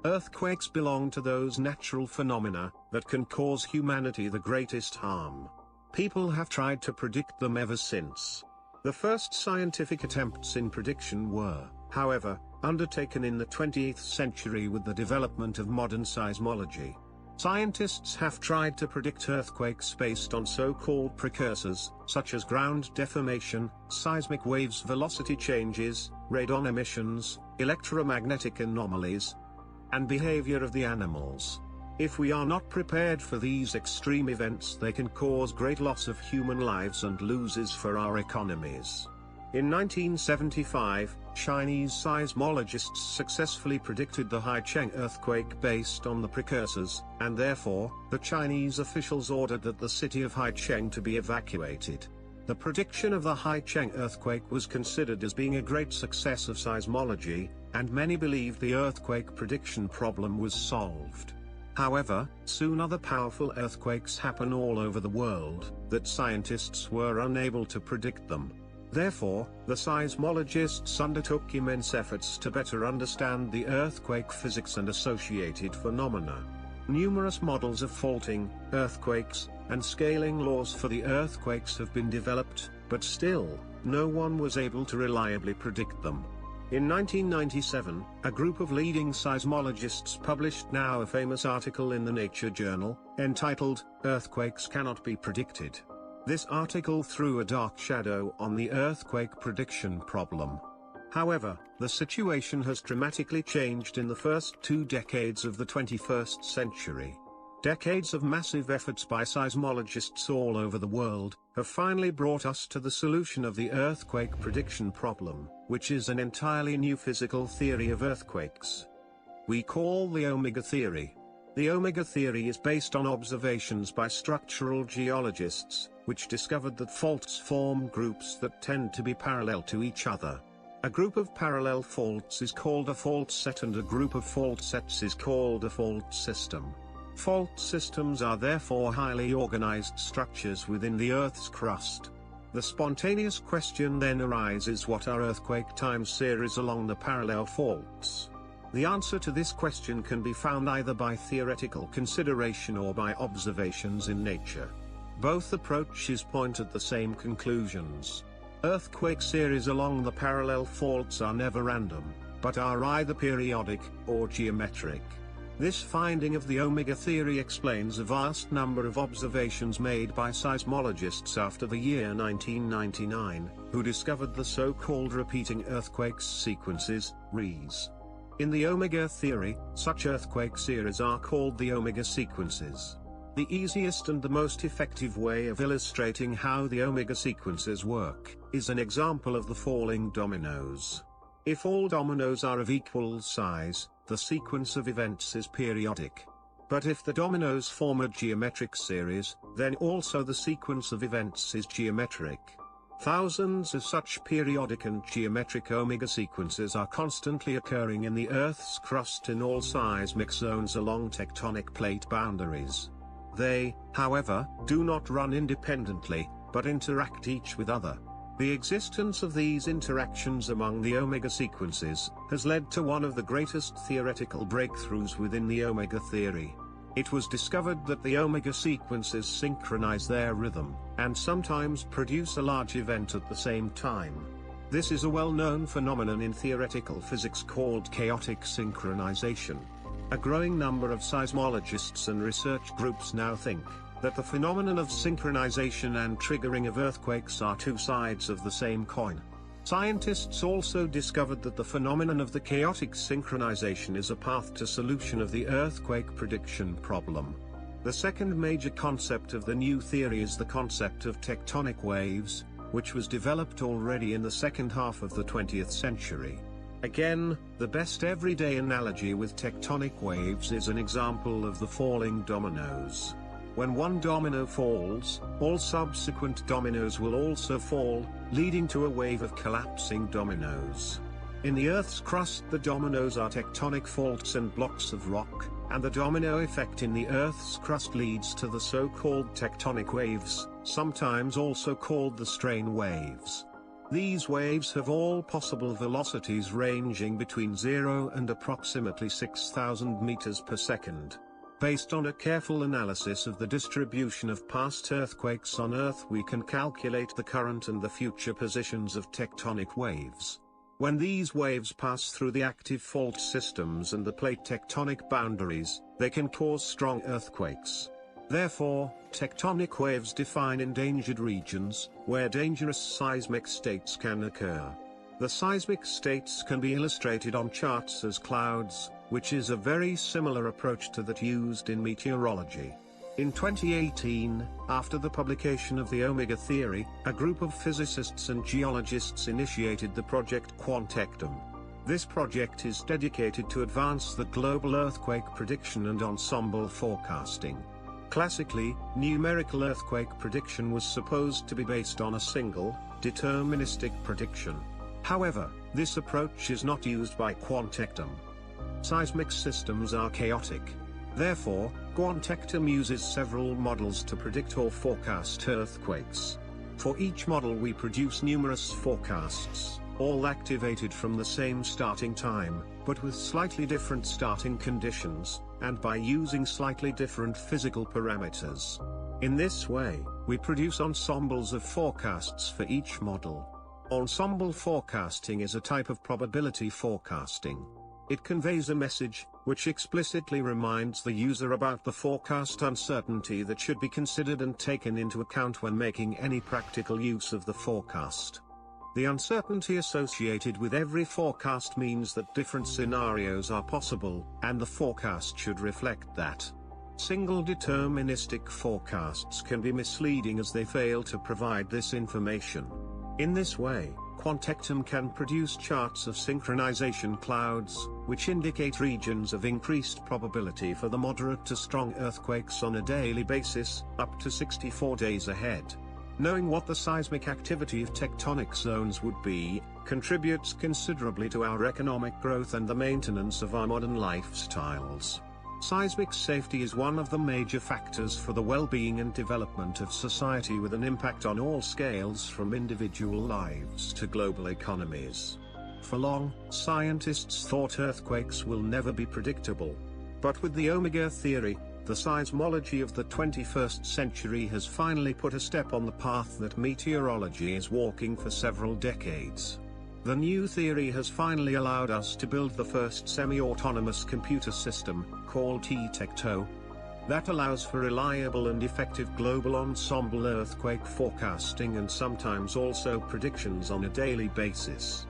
Earthquakes belong to those natural phenomena that can cause humanity the greatest harm. People have tried to predict them ever since. The first scientific attempts in prediction were, however, undertaken in the 20th century with the development of modern seismology. Scientists have tried to predict earthquakes based on so-called precursors, such as ground deformation, seismic waves velocity changes, radon emissions, electromagnetic anomalies, and behavior of the animals. If we are not prepared for these extreme events, they can cause great loss of human lives and losses for our economies. In 1975, Chinese seismologists successfully predicted the Haicheng earthquake based on the precursors, and therefore, the Chinese officials ordered that the city of Haicheng to be evacuated. The prediction of the Haicheng earthquake was considered as being a great success of seismology, and many believed the earthquake prediction problem was solved. However, soon other powerful earthquakes happen all over the world, that scientists were unable to predict them. Therefore, the seismologists undertook immense efforts to better understand the earthquake physics and associated phenomena. Numerous models of faulting, earthquakes, and scaling laws for the earthquakes have been developed, but still, no one was able to reliably predict them. In 1997, a group of leading seismologists published now a famous article in the Nature journal, entitled, "Earthquakes Cannot Be Predicted." This article threw a dark shadow on the earthquake prediction problem. However, the situation has dramatically changed in the first 2 decades of the 21st century. Decades of massive efforts by seismologists all over the world have finally brought us to the solution of the earthquake prediction problem, which is an entirely new physical theory of earthquakes. We call the Ômega theory. The Ômega theory is based on observations by structural geologists, which discovered that faults form groups that tend to be parallel to each other. A group of parallel faults is called a fault set, and a group of fault sets is called a fault system. Fault systems are therefore highly organized structures within the Earth's crust. The spontaneous question then arises: what are earthquake time series along the parallel faults? The answer to this question can be found either by theoretical consideration or by observations in nature. Both approaches point at the same conclusions. Earthquake series along the parallel faults are never random, but are either periodic or geometric. This finding of the Ômega theory explains a vast number of observations made by seismologists after the year 1999, who discovered the so-called repeating earthquakes sequences, RES. In the Ômega theory, such earthquake series are called the Ômega sequences. The easiest and the most effective way of illustrating how the Ômega sequences work is an example of the falling dominoes. If all dominoes are of equal size, the sequence of events is periodic. But if the dominoes form a geometric series, then also the sequence of events is geometric. Thousands of such periodic and geometric Ômega sequences are constantly occurring in the Earth's crust in all seismic zones along tectonic plate boundaries. They, however, do not run independently, but interact each with other. The existence of these interactions among the Ômega sequences has led to one of the greatest theoretical breakthroughs within the Ômega theory. It was discovered that the Ômega sequences synchronize their rhythm, and sometimes produce a large event at the same time. This is a well-known phenomenon in theoretical physics called chaotic synchronization. A growing number of seismologists and research groups now think that the phenomenon of synchronization and triggering of earthquakes are two sides of the same coin. Scientists also discovered that the phenomenon of the chaotic synchronization is a path to solution of the earthquake prediction problem. The second major concept of the new theory is the concept of tectonic waves, which was developed already in the second half of the 20th century. Again, the best everyday analogy with tectonic waves is an example of the falling dominoes. When one domino falls, all subsequent dominoes will also fall, leading to a wave of collapsing dominoes. In the Earth's crust, the dominoes are tectonic faults and blocks of rock, and the domino effect in the Earth's crust leads to the so-called tectonic waves, sometimes also called the strain waves. These waves have all possible velocities ranging between 0 and approximately 6,000 meters per second. Based on a careful analysis of the distribution of past earthquakes on Earth, we can calculate the current and the future positions of tectonic waves. When these waves pass through the active fault systems and the plate tectonic boundaries, they can cause strong earthquakes. Therefore, tectonic waves define endangered regions, where dangerous seismic states can occur. The seismic states can be illustrated on charts as clouds, which is a very similar approach to that used in meteorology. In 2018, after the publication of the Ômega theory, a group of physicists and geologists initiated the Project QuanTectum. This project is dedicated to advance the global earthquake prediction and ensemble forecasting. Classically, numerical earthquake prediction was supposed to be based on a single, deterministic prediction. However, this approach is not used by QuanTectum. Seismic systems are chaotic. Therefore, QuanTectum uses several models to predict or forecast earthquakes. For each model we produce numerous forecasts, all activated from the same starting time, but with slightly different starting conditions, and by using slightly different physical parameters. In this way, we produce ensembles of forecasts for each model. Ensemble forecasting is a type of probability forecasting. It conveys a message, which explicitly reminds the user about the forecast uncertainty that should be considered and taken into account when making any practical use of the forecast. The uncertainty associated with every forecast means that different scenarios are possible, and the forecast should reflect that. Single deterministic forecasts can be misleading as they fail to provide this information. In this way, QuanTectum can produce charts of synchronization clouds, which indicate regions of increased probability for the moderate to strong earthquakes on a daily basis, up to 64 days ahead. Knowing what the seismic activity of tectonic zones would be, contributes considerably to our economic growth and the maintenance of our modern lifestyles. Seismic safety is one of the major factors for the well-being and development of society, with an impact on all scales from individual lives to global economies. For long, scientists thought earthquakes will never be predictable. But with the Ômega theory, the seismology of the 21st century has finally put a step on the path that meteorology is walking for several decades. The new theory has finally allowed us to build the first semi-autonomous computer system, called T-Tecto, that allows for reliable and effective global ensemble earthquake forecasting and sometimes also predictions on a daily basis.